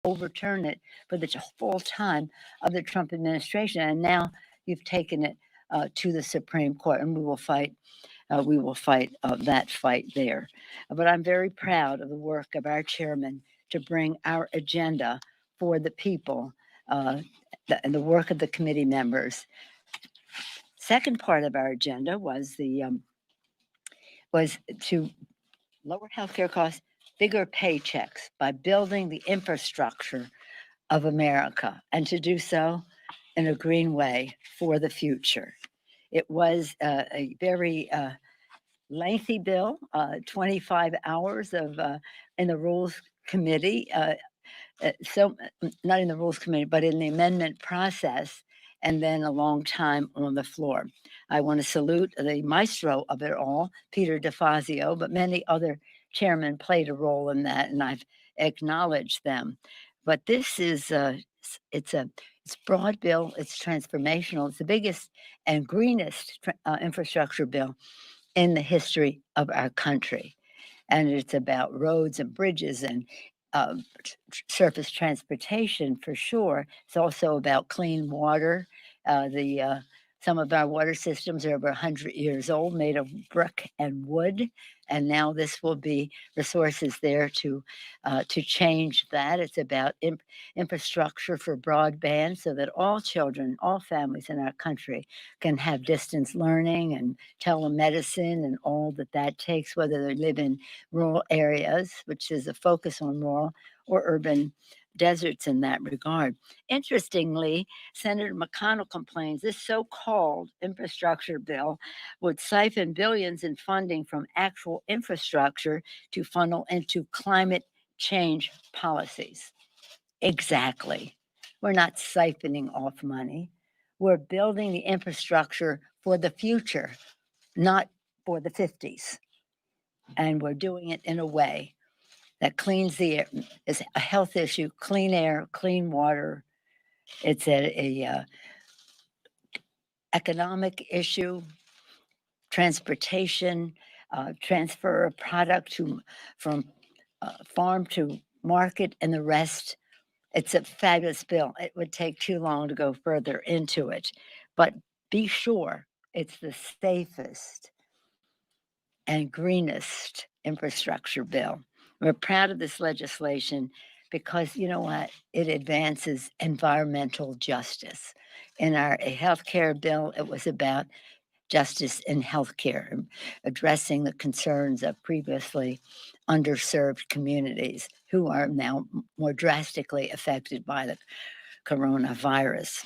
overturn it for the full time of the Trump administration. And now you've taken it to the Supreme Court, and we will fight. That fight there. But I'm very proud of the work of our chairman to bring our agenda for the people and the work of the committee members. Second part of our agenda was to lower healthcare costs, bigger paychecks by building the infrastructure of America, and to do so in a green way for the future. It was a very lengthy bill, 25 hours of in the Rules Committee. So not in the Rules Committee, but in the amendment process, and then a long time on the floor. I want to salute the maestro of it all, Peter DeFazio, but many other chairmen played a role in that, and I've acknowledged them. But this is it's broad bill, it's transformational, it's the biggest and greenest infrastructure bill in the history of our country. And it's about roads and bridges and surface transportation for sure. It's also about clean water. Some of our water systems are over 100 years old, made of brick and wood, and now this will be resources there to change that. It's about infrastructure for broadband, so that all children, all families in our country can have distance learning and telemedicine and all that takes, whether they live in rural areas, which is a focus on rural, or urban deserts in that regard. Interestingly, Senator McConnell complains this so-called infrastructure bill would siphon billions in funding from actual infrastructure to funnel into climate change policies. Exactly. We're not siphoning off money. We're building the infrastructure for the future, not for the 50s. And we're doing it in a way that cleans the air. Is a health issue, clean air, clean water. It's a economic issue, transportation, transfer of product from farm to market, and the rest. It's a fabulous bill. It would take too long to go further into it, but be sure it's the safest and greenest infrastructure bill. We're proud of this legislation because you know what? It advances environmental justice. In our healthcare bill, it was about justice in healthcare, addressing the concerns of previously underserved communities who are now more drastically affected by the coronavirus.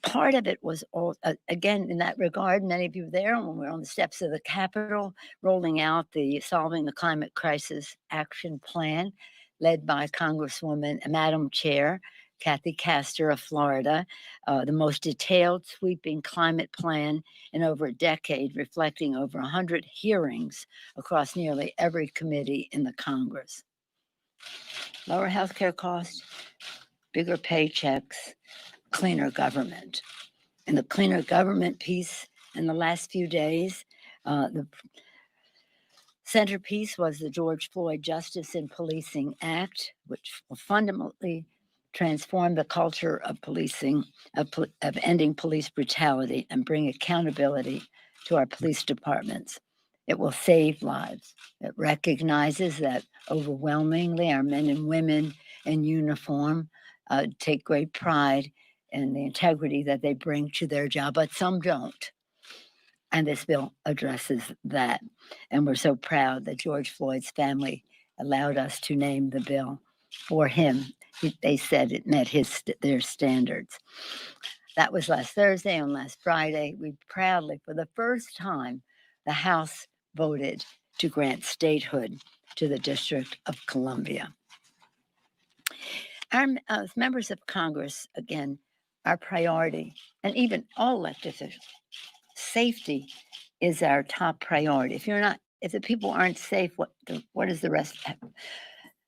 Part of it was all, again, in that regard, many of you were there when we were on the steps of the Capitol, rolling out the Solving the Climate Crisis Action Plan, led by Congresswoman, Madam Chair, Kathy Castor of Florida, the most detailed, sweeping climate plan in over a decade, reflecting over 100 hearings across nearly every committee in the Congress. Lower healthcare costs, bigger paychecks, cleaner government. And the cleaner government piece in the last few days, the centerpiece was the George Floyd Justice in Policing Act, which will fundamentally transform the culture of policing, of ending police brutality and bring accountability to our police departments. It will save lives. It recognizes that overwhelmingly our men and women in uniform take great pride in the integrity that they bring to their job, but some don't. And this bill addresses that. And we're so proud that George Floyd's family allowed us to name the bill for him. They said it met their standards. That was last Thursday. On last Friday, we proudly, for the first time, the House voted to grant statehood to the District of Columbia. Our as members of Congress, again, our priority, and even all elected officials, safety is our top priority. If the people aren't safe, what is the rest?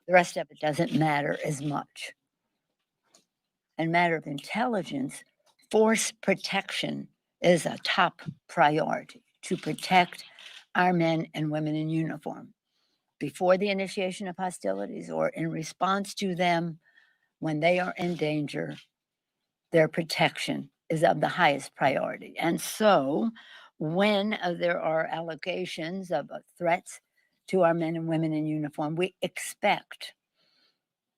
The rest of it doesn't matter as much. In matter of intelligence, force protection is a top priority to protect our men and women in uniform. before the initiation of hostilities or in response to them when they are in danger, their protection is of the highest priority. And so when there are allegations of threats to our men and women in uniform, we expect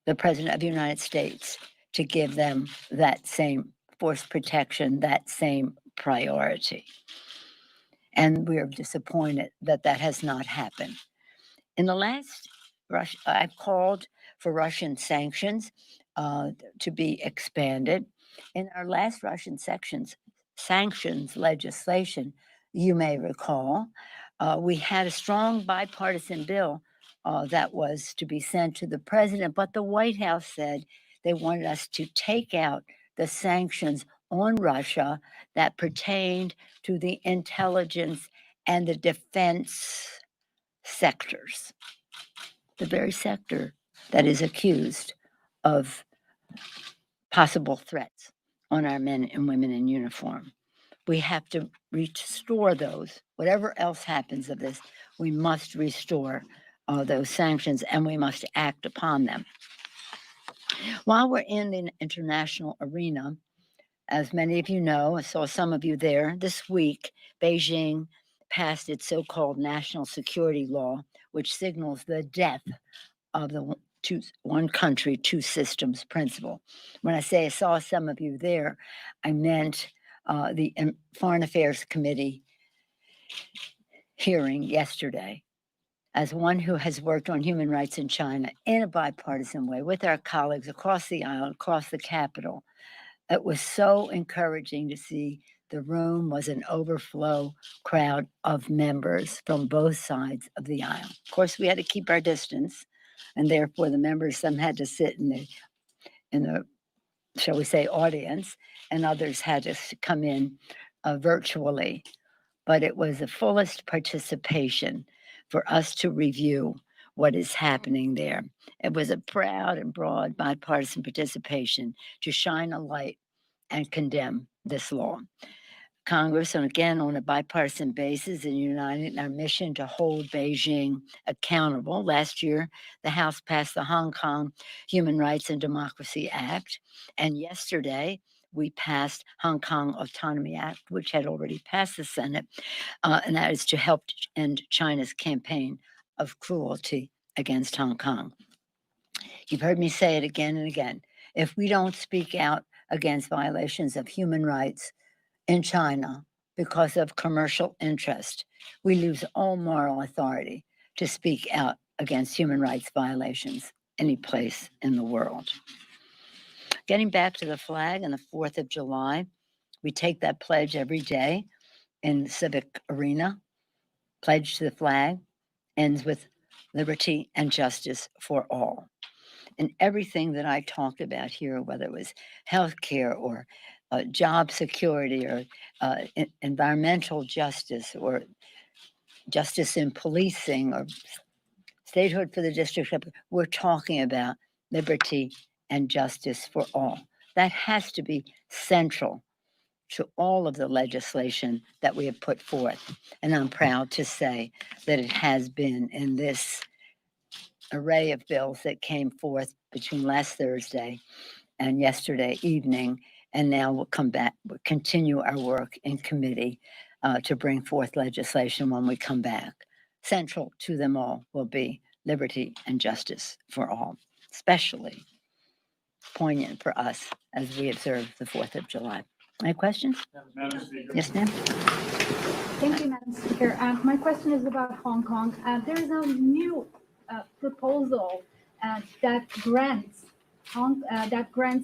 the President of the United States to give them that same force protection, that same priority. And we are disappointed that that has not happened. In the last I've called for Russian sanctions to be expanded. In our last Russian sanctions legislation, you may recall, we had a strong bipartisan bill that was to be sent to the president, but the White House said they wanted us to take out the sanctions on Russia that pertained to the intelligence and the defense sectors, the very sector that is accused of possible threats on our men and women in uniform. We have to restore those. Whatever else happens of this, we must restore those sanctions and we must act upon them. While we're in the international arena, as many of you know, I saw some of you there this week, Beijing passed its so-called national security law, which signals the death of the one country, two systems principle. When I say I saw some of you there, I meant the Foreign Affairs Committee hearing yesterday. As one who has worked on human rights in China in a bipartisan way with our colleagues across the aisle, across the Capitol, it was so encouraging to see the room was an overflow crowd of members from both sides of the aisle. Of course, we had to keep our distance, and therefore the members, some had to sit in the shall we say, audience, and others had to come in virtually. But it was the fullest participation for us to review what is happening there. It was a proud and broad bipartisan participation to shine a light and condemn this law. Congress, and again on a bipartisan basis, and united in our mission to hold Beijing accountable. Last year, the House passed the Hong Kong Human Rights and Democracy Act, and yesterday we passed Hong Kong Autonomy Act, which had already passed the Senate, and that is to help end China's campaign of cruelty against Hong Kong. You've heard me say it again and again. If we don't speak out against violations of human rights in China because of commercial interest, we lose all moral authority to speak out against human rights violations any place in the world. Getting back to the flag and the 4th of July, we take that pledge every day in the civic arena. Pledge to the flag ends with liberty and justice for all. And everything that I talked about here, whether it was healthcare or job security or environmental justice or justice in policing or statehood for the district, we're talking about liberty and justice for all. That has to be central to all of the legislation that we have put forth. And I'm proud to say that it has been in this array of bills that came forth between last Thursday and yesterday evening. And now we'll come back, we'll continue our work in committee to bring forth legislation when we come back. Central to them all will be liberty and justice for all, especially poignant for us as we observe the 4th of July. Any questions? Madam Speaker. Yes, ma'am. Thank you, Madam Speaker. My question is about Hong Kong. There is a new proposal that grants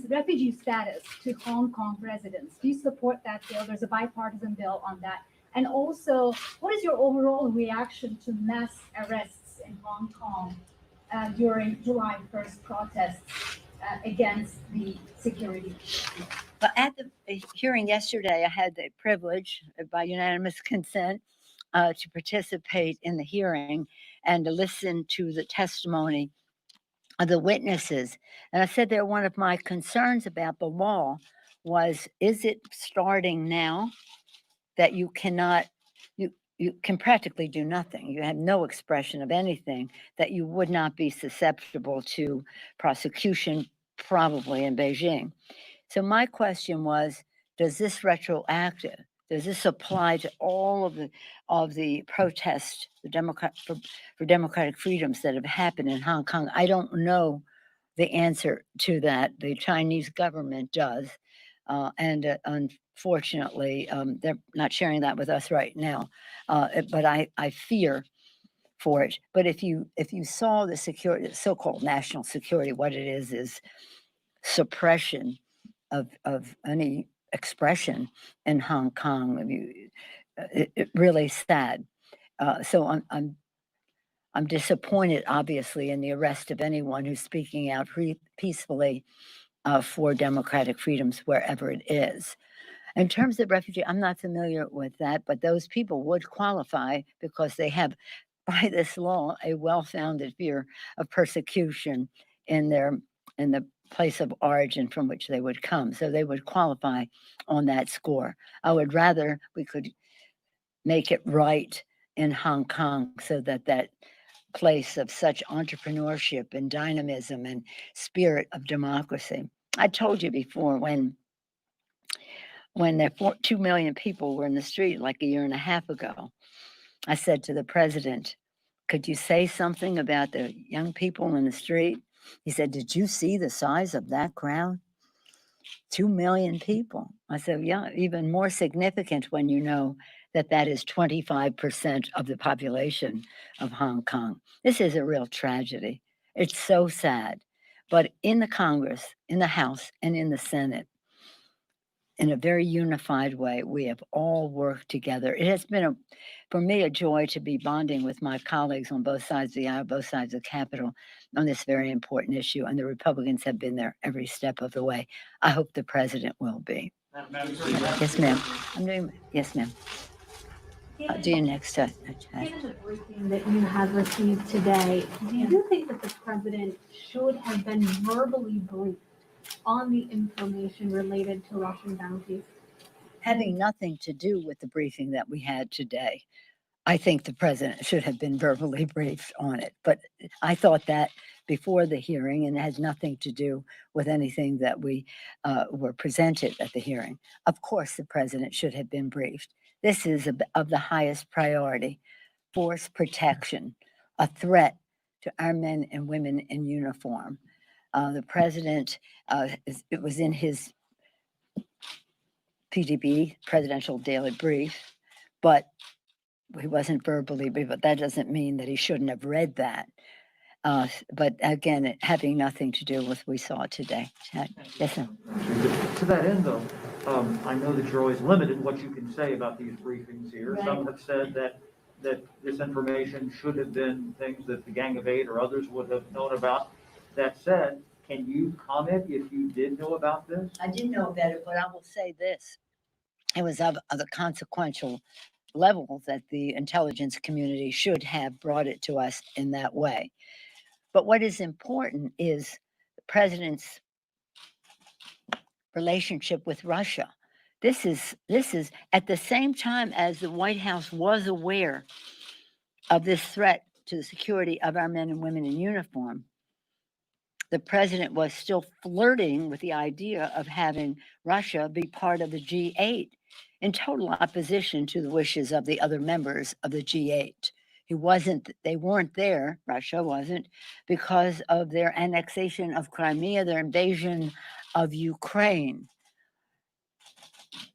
refugee status to Hong Kong residents. Do you support that bill? There's a bipartisan bill on that. And also, what is your overall reaction to mass arrests in Hong Kong during July 1st protests against the security? Well, at the hearing yesterday, I had the privilege, by unanimous consent, to participate in the hearing and to listen to the testimony of the witnesses. And I said there, one of my concerns about the law was, is it starting now that you cannot, you can practically do nothing. You have no expression of anything that you would not be susceptible to prosecution, probably in Beijing. So my question was, does this retroactive? Does this apply to all of the protests, for democratic freedoms that have happened in Hong Kong? I don't know the answer to that. The Chinese government does, and unfortunately, they're not sharing that with us right now. But I fear for it. But if you saw the security, so-called national security, what it is suppression of any expression in Hong Kong. I mean, it really sad. So I'm disappointed, obviously, in the arrest of anyone who's speaking out peacefully for democratic freedoms wherever it is. In terms of refugee, I'm not familiar with that, but those people would qualify because they have, by this law, a well-founded fear of persecution in the place of origin from which they would come. So they would qualify on that score. I would rather we could make it right in Hong Kong so that that place of such entrepreneurship and dynamism and spirit of democracy. I told you before when there 2 million people were in the street like a year and a half ago, I said to the president, could you say something about the young people in the street? He said, did you see the size of that crowd? 2 million people. I said, yeah, even more significant when you know that that is 25% of the population of Hong Kong. This is a real tragedy. It's so sad. But in the Congress, in the House, and in the Senate, in a very unified way, we have all worked together. It has been, for me, a joy to be bonding with my colleagues on both sides of the aisle, both sides of the Capitol, on this very important issue. And the Republicans have been there every step of the way. I hope the president will be. Yes, ma'am. Yes, ma'am. I'll do you next time. Given the briefing that you have received today, do you think that the president should have been verbally briefed on the information related to Russian bounties? Having nothing to do with the briefing that we had today, I think the president should have been verbally briefed on it. But I thought that before the hearing, and it has nothing to do with anything that we were presented at the hearing. Of course, the president should have been briefed. This is of the highest priority: force protection, a threat to our men and women in uniform. The president, it was in his PDB, Presidential Daily Brief, but he wasn't verbally briefed. But that doesn't mean that he shouldn't have read that. But again, it having nothing to do with what we saw today. Yes, sir. To that end, though, I know that you're always limited in what you can say about these briefings here. Right. Some have said that this information should have been things that the Gang of Eight or others would have known about. That said, can you comment if you did know about this? I didn't know about it, but I will say this. It was of a consequential level that the intelligence community should have brought it to us in that way. But what is important is the president's relationship with Russia. This is at the same time as the White House was aware of this threat to the security of our men and women in uniform. The president was still flirting with the idea of having Russia be part of the G8 in total opposition to the wishes of the other members of the G8. They weren't there, Russia wasn't, because of their annexation of Crimea, their invasion of Ukraine.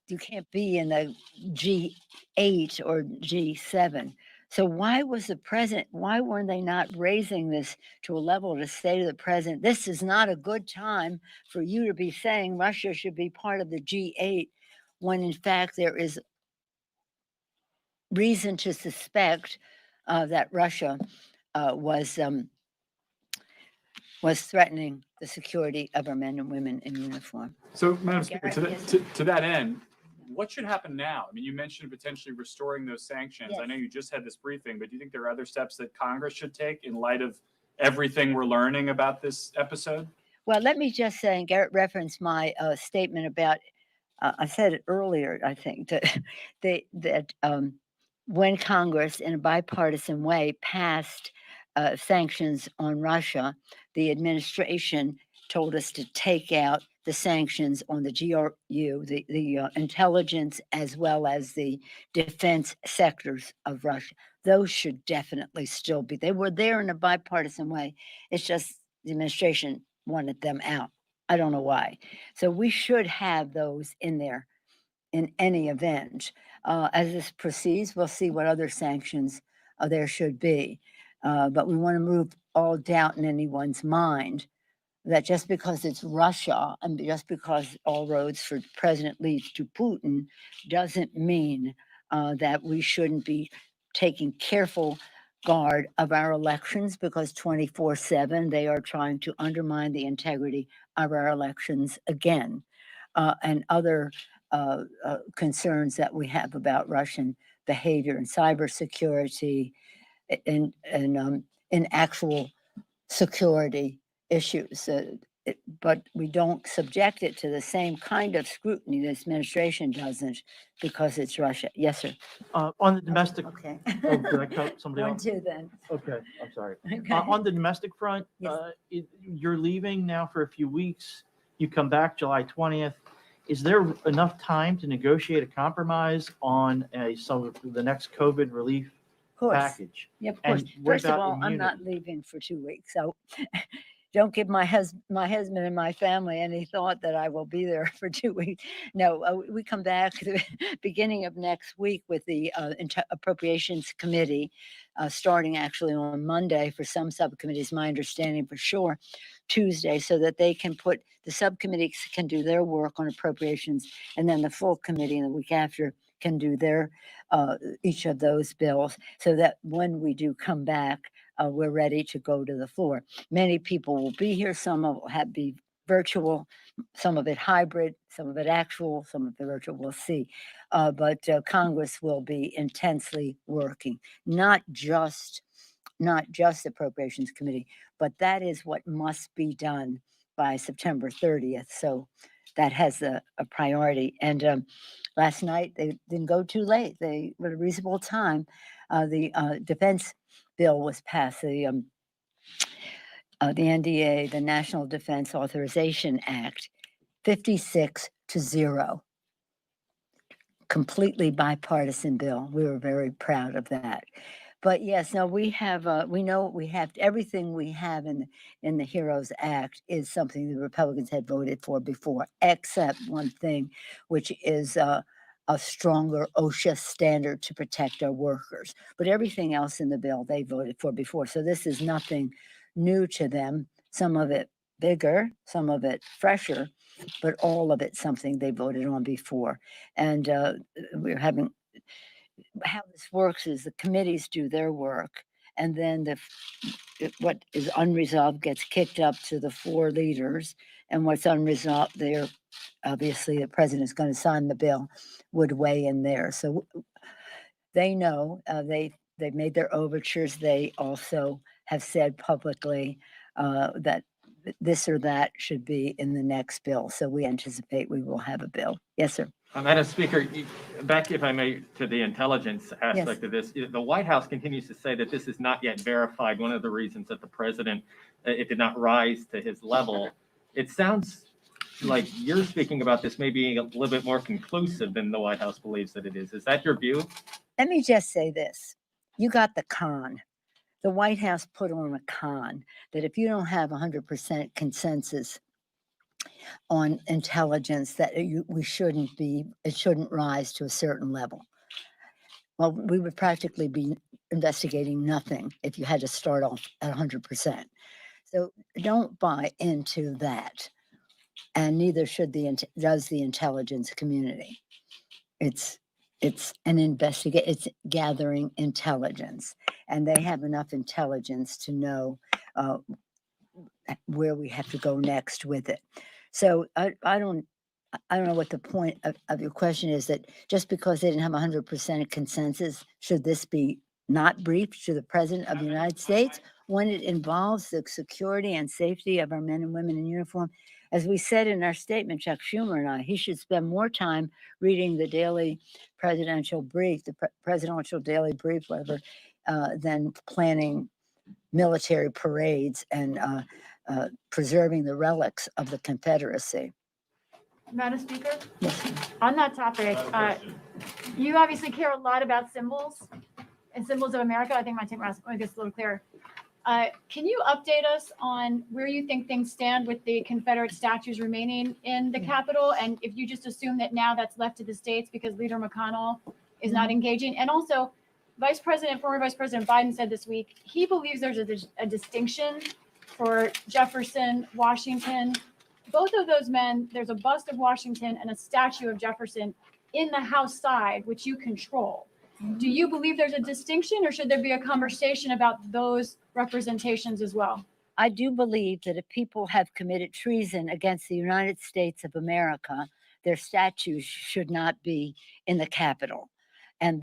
You can't be in the G8 or G7. So why weren't they not raising this to a level to say to the president, this is not a good time for you to be saying Russia should be part of the G8, when in fact there is reason to suspect that Russia was threatening the security of our men and women in uniform. So, Madam Speaker, Garrett, to that end, what should happen now? I mean, you mentioned potentially restoring those sanctions. Yes. I know you just had this briefing, but do you think there are other steps that Congress should take in light of everything we're learning about this episode? Well, let me just say, and Garrett referenced my statement about, I said it earlier, I think, that when Congress, in a bipartisan way, passed sanctions on Russia, the administration told us to take out the sanctions on the GRU, the intelligence, as well as the defense sectors of Russia. Those should definitely still be. They were there in a bipartisan way. It's just the administration wanted them out. I don't know why. So we should have those in there in any event. As this proceeds, we'll see what other sanctions there should be. But we want to remove all doubt in anyone's mind that just because it's Russia and just because all roads for President leads to Putin doesn't mean that we shouldn't be taking careful guard of our elections, because 24/7 they are trying to undermine the integrity of our elections again, and other concerns that we have about Russian behavior and cybersecurity in actual security issues. But we don't subject it to the same kind of scrutiny this administration doesn't, because it's Russia. Yes, sir. On the domestic, Okay. oh, did I cut somebody One, off? two, then. Okay, I'm sorry. Okay. On the domestic front, Yes. you're leaving now for a few weeks. You come back July 20th. Is there enough time to negotiate a compromise on some of the next COVID relief Of course. package? Yeah, of And course. what First of about all, I'm not immunity? leaving for 2 weeks, so don't give my husband and my family any thought that I will be there for 2 weeks. No, we come back the beginning of next week with the Appropriations Committee, starting actually on Monday for some subcommittees, my understanding for sure, Tuesday, so that they can the subcommittees can do their work on appropriations, and then the full committee in the week after can do their each of those bills, so that when we do come back, we're ready to go to the floor. Many people will be here. Some will be virtual, some of it hybrid, some of it actual, some of it virtual. We'll see. But Congress will be intensely working, not just Appropriations Committee, but that is what must be done by September 30th. So that has a priority. And last night they didn't go too late. They were at a reasonable time. The defense bill was passed. The NDA, the National Defense Authorization Act, 56-0. Completely bipartisan bill. We were very proud of that. But yes, no, we know we have everything we have in the HEROES Act is something the Republicans had voted for before, except one thing, which is a stronger OSHA standard to protect our workers. But everything else in the bill they voted for before. So this is nothing new to them. Some of it bigger, some of it fresher, but all of it something they voted on before. And we're having, how this works is the committees do their work, and then what is unresolved gets kicked up to the floor leaders, and what's unresolved there, obviously the president is going to sign the bill, would weigh in there. So they know, they've made their overtures. They also have said publicly that this or that should be in the next bill. So we anticipate we will have a bill. Yes, sir. Madam Speaker, back, if I may, to the intelligence aspect of this, the White House continues to say that this is not yet verified. One of the reasons that the president, it did not rise to his level. It sounds like you're speaking about this maybe a little bit more conclusive than the White House believes that it is. Is that your view? Let me just say this. You got the con. The White House put on a con that if you don't have 100% consensus on intelligence, that it shouldn't rise to a certain level. Well, we would practically be investigating nothing if you had to start off at 100%. So don't buy into that, and neither should does the intelligence community. It's it's gathering intelligence, and they have enough intelligence to know where we have to go next with it. So I don't know what the point of your question is, that just because they didn't have 100% consensus, should this be not briefed to the President of the United States? when it involves the security and safety of our men and women in uniform. As we said in our statement, Chuck Schumer and I, he should spend more time reading the daily presidential brief, the presidential daily brief, whatever, than planning military parades and preserving the relics of the Confederacy. Madam Speaker, Yes. on that topic, you obviously care a lot about symbols and symbols of America. I think my take was a little clearer. Can you update us on where you think things stand with the Confederate statues remaining in the Capitol? And if you just assume that now that's left to the states because Leader McConnell is not engaging? And also, former Vice President Biden said this week, he believes there's a distinction for Jefferson, Washington. Both of those men, there's a bust of Washington and a statue of Jefferson in the House side, which you control. Do you believe there's a distinction, or should there be a conversation about those representations as well? I do believe that if people have committed treason against the United States of America, their statues should not be in the Capitol. And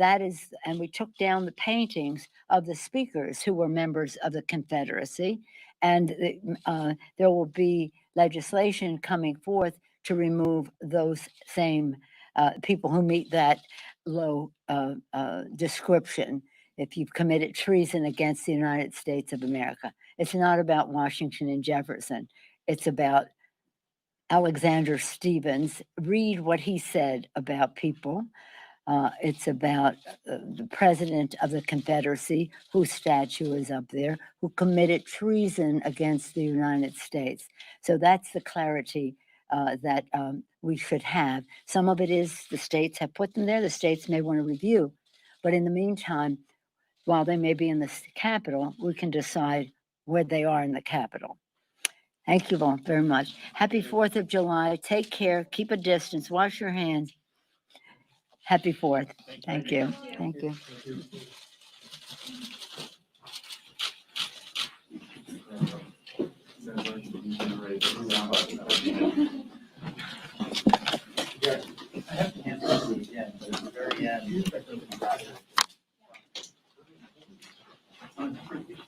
we took down the paintings of the speakers who were members of the Confederacy. And there will be legislation coming forth to remove those same people who meet that low description if you've committed treason against the United States of America. It's not about Washington and Jefferson. It's about Alexander Stevens. Read what he said about people. It's about the president of the Confederacy, whose statue is up there, who committed treason against the United States. So that's the clarity that we should have. Some of it is the states have put them there. The states may want to review. But in the meantime, while they may be in the Capitol, we can decide where they are in the Capitol. Thank you all very much. Happy 4th of July. Take care. Keep a distance. Wash your hands. Happy 4th. Thank you. Thank you. I have to answer again, but at the very end.